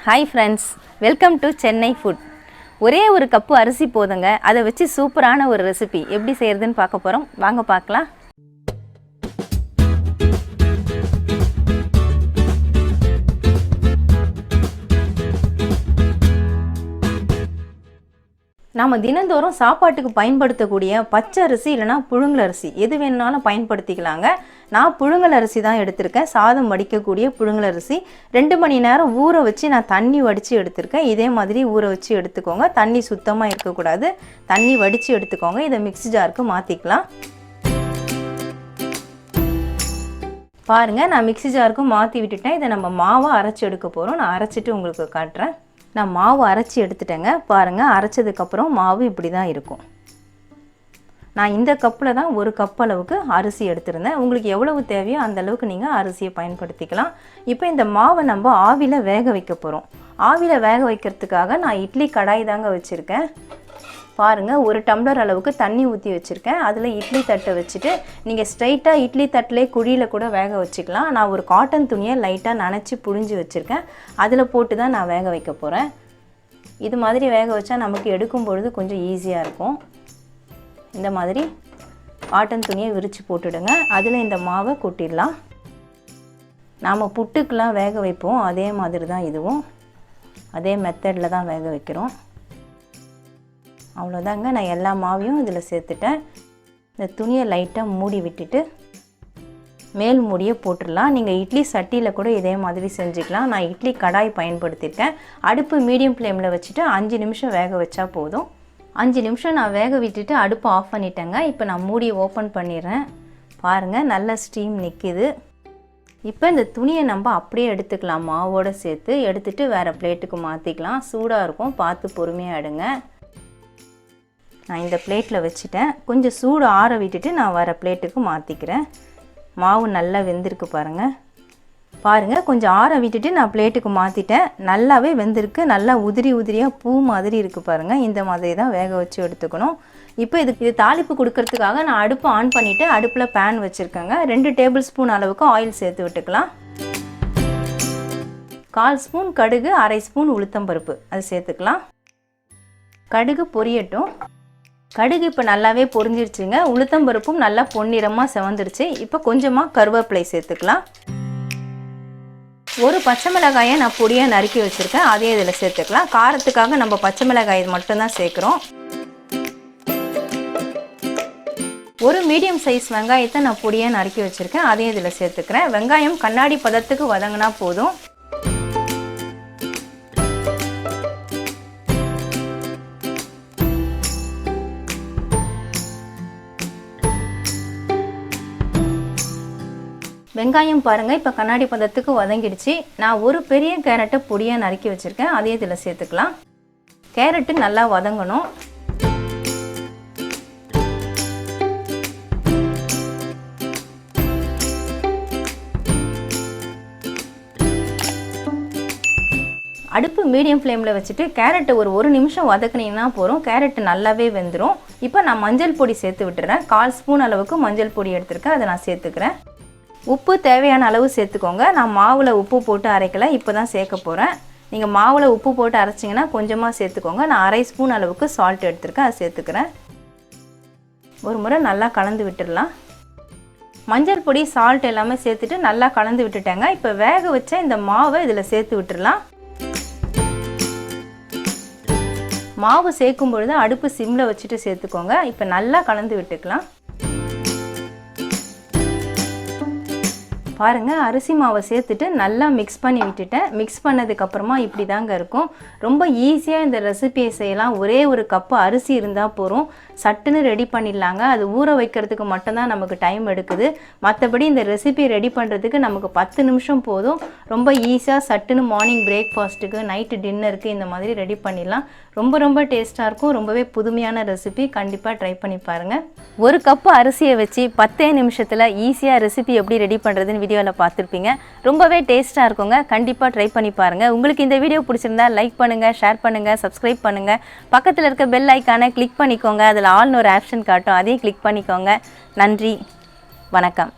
Hi friends, welcome to Chennai food. ஒரே ஒரு cup அரிசி போதுங்க. அதை வச்சு சூப்பரான ஒரு ரெசிபி எப்படி செய்யறதுன்னு பார்க்க போறோம். வாங்க பார்க்கலாம். நாம தினந்தோறும் சாப்பாட்டுக்கு பயன்படுத்தக்கூடிய பச்சை அரிசி இல்லனா புழுங்கல் அரிசி எது வேணாலும் பயன்படுத்திக்கலாங்க. நான் புழுங்கல் அரிசி தான் எடுத்துர்க்கேன். சாதம் வடிக்கக்கூடிய புழுங்கல் அரிசி 2 மணி நேரம் ஊற வச்சு நான் தண்ணி வடிச்சு எடுத்துர்க்கேன். இதே மாதிரி ஊற வச்சு எடுத்துக்கோங்க. தண்ணி சுத்தமா இருக்க கூடாது. தண்ணி வடிச்சு எடுத்துக்கோங்க. இத மிக்ஸி ஜாருக்கு மாத்திக்கலாம். பாருங்க நான் மிக்ஸி ஜாருக்கு மாத்தி விட்டுட்டேன். இத நம்ம மாவா அரைச்சு எடுக்க போறோம். நான் அரைச்சிட்டு உங்களுக்கு காட்றேன். நான் மாவு அரைச்சி எடுத்துட்டேங்க. பாருங்க அரைச்சதுக்கு அப்புறம் மாவு இப்படி தான் இருக்கும். நான் இந்த கப்ல தான் ஒரு கப் அளவுக்கு அரிசி எடுத்துருந்தேன். உங்களுக்கு எவ்வளவு தேவையோ அந்த அளவுக்கு நீங்க அரிசியை பயன்படுத்திக்கலாம். இப்போ இந்த மாவை நம்ம ஆவில வேக வைக்க போறோம். ஆவில வேக வைக்கிறதுக்காக நான் இட்லி கடாய் தாங்க வச்சிருக்கேன். பாருங்க ஒரு டம்ளர் அளவுக்கு தண்ணி ஊற்றி வச்சிருக்கேன். அதில் இட்லி தட்டை வச்சுட்டு நீங்கள் ஸ்ட்ரைட்டாக இட்லி தட்டிலே குழியில் கூட வேக வச்சுக்கலாம். நான் ஒரு காட்டன் துணியை லைட்டாக நனைச்சி புழிஞ்சு வச்சுருக்கேன். அதில் போட்டு தான் நான் வேக வைக்க போகிறேன். இது மாதிரி வேக வச்சா நமக்கு எடுக்கும் பொழுது கொஞ்சம் ஈஸியாக இருக்கும். இந்த மாதிரி காட்டன் துணியை விரித்து போட்டுடுங்க. அதில் இந்த மாவை கொட்டிடலாம். நாம் புட்டுக்கெலாம் வேக வைப்போம். அதே மாதிரி தான் இதுவும் அதே மெத்தடில் தான் வேக வைக்கிறோம். அவ்வளோதாங்க. நான் எல்லா மாவையும் இதில் சேர்த்துட்டேன். இந்த துணியை லைட்டாக மூடி விட்டுட்டு மேல் மூடியை போட்டுடலாம். நீங்கள் இட்லி சட்டியில் கூட இதே மாதிரி செஞ்சுக்கலாம். நான் இட்லி கடாய் பயன்படுத்தியிருக்கேன். அடுப்பு மீடியம் ஃப்ளேமில் வச்சுட்டு 5 நிமிஷம் வேக வச்சா போதும். 5 நிமிஷம் நான் வேக விட்டுட்டு அடுப்பு ஆஃப் பண்ணிட்டேங்க. இப்போ நான் மூடியை ஓப்பன் பண்ணிடுறேன். பாருங்கள் நல்ல ஸ்டீம் நிற்கிது. இப்போ இந்த துணியை நம்ம அப்படியே எடுத்துக்கலாம். மாவோடு சேர்த்து எடுத்துகிட்டு வேறு பிளேட்டுக்கு மாற்றிக்கலாம். சூடாக இருக்கும், பார்த்து பொறுமையாக எடுங்க. நான் இந்த பிளேட்டில் வச்சுட்டேன். கொஞ்சம் சூடு ஆற விட்டுட்டு நான் வர பிளேட்டுக்கு மாற்றிக்கிறேன். மாவு நல்லா வெந்திருக்கு பாருங்கள். பாருங்கள் கொஞ்சம் ஆற விட்டுட்டு நான் பிளேட்டுக்கு மாற்றிட்டேன். நல்லாவே வெந்திருக்கு. நல்லா உதிரி உதிரியாக பூ மாதிரி இருக்குது பாருங்கள். இந்த மாதிரி தான் வேக வச்சு எடுத்துக்கணும். இப்போ இது தாளிப்பு கொடுக்கறதுக்காக நான் அடுப்பு ஆன் பண்ணிவிட்டு அடுப்பில் பேன் வச்சுருக்கேங்க. 2 டேபிள் ஸ்பூன் அளவுக்கு ஆயில் சேர்த்து விட்டுக்கலாம். 1/4 ஸ்பூன் கடுகு, 1/2 ஸ்பூன் உளுத்தம்பருப்பு அது சேர்த்துக்கலாம். கடுகு பொரியட்டும். கடுகு இப்போ நல்லாவே பொரிஞ்சிருச்சுங்க. உளுத்தம்பருப்பும் நல்லா பொன்னிறமாக செவந்துருச்சு. இப்போ கொஞ்சமாக கருவேப்பிலை சேர்த்துக்கலாம். ஒரு பச்சை மிளகாயை நான் பொடியாக நறுக்கி வச்சுருக்கேன். அதே இதில் சேர்த்துக்கலாம். காரத்துக்காக நம்ம பச்சை மிளகாய் மட்டும்தான் சேர்க்குறோம். ஒரு மீடியம் சைஸ் வெங்காயத்தை நான் பொடியாக நறுக்கி வச்சுருக்கேன். அதே இதில் சேர்த்துக்கிறேன். வெங்காயம் கண்ணாடி பதத்துக்கு வதங்கினா போதும். வெங்காயம் பாருங்கள் இப்போ கண்ணாடி பதத்துக்கு வதங்கிடுச்சு. நான் ஒரு பெரிய கேரட்டை பொடியாக நறுக்கி வச்சுருக்கேன். அதே இதில் சேர்த்துக்கலாம். கேரட்டு நல்லா வதங்கணும். அடுப்பு மீடியம் ஃப்ளேமில் வச்சுட்டு கேரட்டை ஒரு நிமிஷம் வதக்குனீங்கன்னா போதும். கேரட்டு நல்லாவே வெந்துடும். இப்போ நான் மஞ்சள் பொடி சேர்த்து விட்டுறேன். 1/4 ஸ்பூன் அளவுக்கு மஞ்சள் பொடி எடுத்துருக்கேன். அதை நான் சேர்த்துக்கிறேன். உப்பு தேவையான அளவு சேர்த்துக்கோங்க. நான் மாவில் உப்பு போட்டு அரைக்கலை, இப்போ தான் சேர்க்க போகிறேன். நீங்கள் மாவில் உப்பு போட்டு அரைச்சிங்கன்னா கொஞ்சமாக சேர்த்துக்கோங்க. நான் 1/2 ஸ்பூன் அளவுக்கு சால்ட் எடுத்துருக்கேன். அதை சேர்த்துக்கிறேன். ஒரு முறை நல்லா கலந்து விட்டுடலாம். மஞ்சள் பொடி சால்ட் எல்லாமே சேர்த்துட்டு நல்லா கலந்து விட்டுட்டேங்க. இப்போ வேக வச்ச இந்த மாவை இதில் சேர்த்து விட்டுடலாம். மாவு சேர்க்கும் பொழுது அடுப்பு சிம்மில் வச்சுட்டு சேர்த்துக்கோங்க. இப்போ நல்லா கலந்து விட்டுக்கலாம். பாருங்கள் அரிசி மாவை சேர்த்துட்டு நல்லா மிக்ஸ் பண்ணி விட்டுட்டேன். மிக்ஸ் பண்ணதுக்கப்புறமா இப்படி தாங்க இருக்கும். ரொம்ப ஈஸியாக இந்த ரெசிபியை செய்யலாம். ஒரே ஒரு கப்பு அரிசி இருந்தால் போதும். சட்டுன்னு ரெடி பண்ணிடலாங்க. அது ஊற வைக்கிறதுக்கு மட்டும்தான் நமக்கு டைம் எடுக்குது. மற்றபடி இந்த ரெசிபியை ரெடி பண்ணுறதுக்கு நமக்கு 10 நிமிஷம் போதும். ரொம்ப ஈஸியாக சட்டுன்னு மார்னிங் பிரேக்ஃபாஸ்ட்டுக்கு, நைட்டு டின்னருக்கு இந்த மாதிரி ரெடி பண்ணிடலாம். ரொம்ப டேஸ்ட்டாக இருக்கும். ரொம்பவே புதுமையான ரெசிபி. கண்டிப்பாக ட்ரை பண்ணி பாருங்கள். ஒரு கப்பு அரிசியை வச்சு 10 நிமிஷத்தில் ஈஸியாக ரெசிபி எப்படி ரெடி பண்ணுறதுன்னு வீடியோவில் பார்த்துருப்பீங்க. ரொம்பவே டேஸ்ட்டாக இருக்குங்க. கண்டிப்பாக ட்ரை பண்ணி பாருங்கள். உங்களுக்கு இந்த வீடியோ பிடிச்சிருந்தா லைக் பண்ணுங்கள், ஷேர் பண்ணுங்கள், சப்ஸ்கிரைப் பண்ணுங்கள். பக்கத்தில் இருக்க பெல் ஐக்கானை கிளிக் பண்ணிக்கோங்க. அதில் ஆல்னு ஒரு ஆப்ஷன் காட்டும். அதையும் கிளிக் பண்ணிக்கோங்க. நன்றி, வணக்கம்.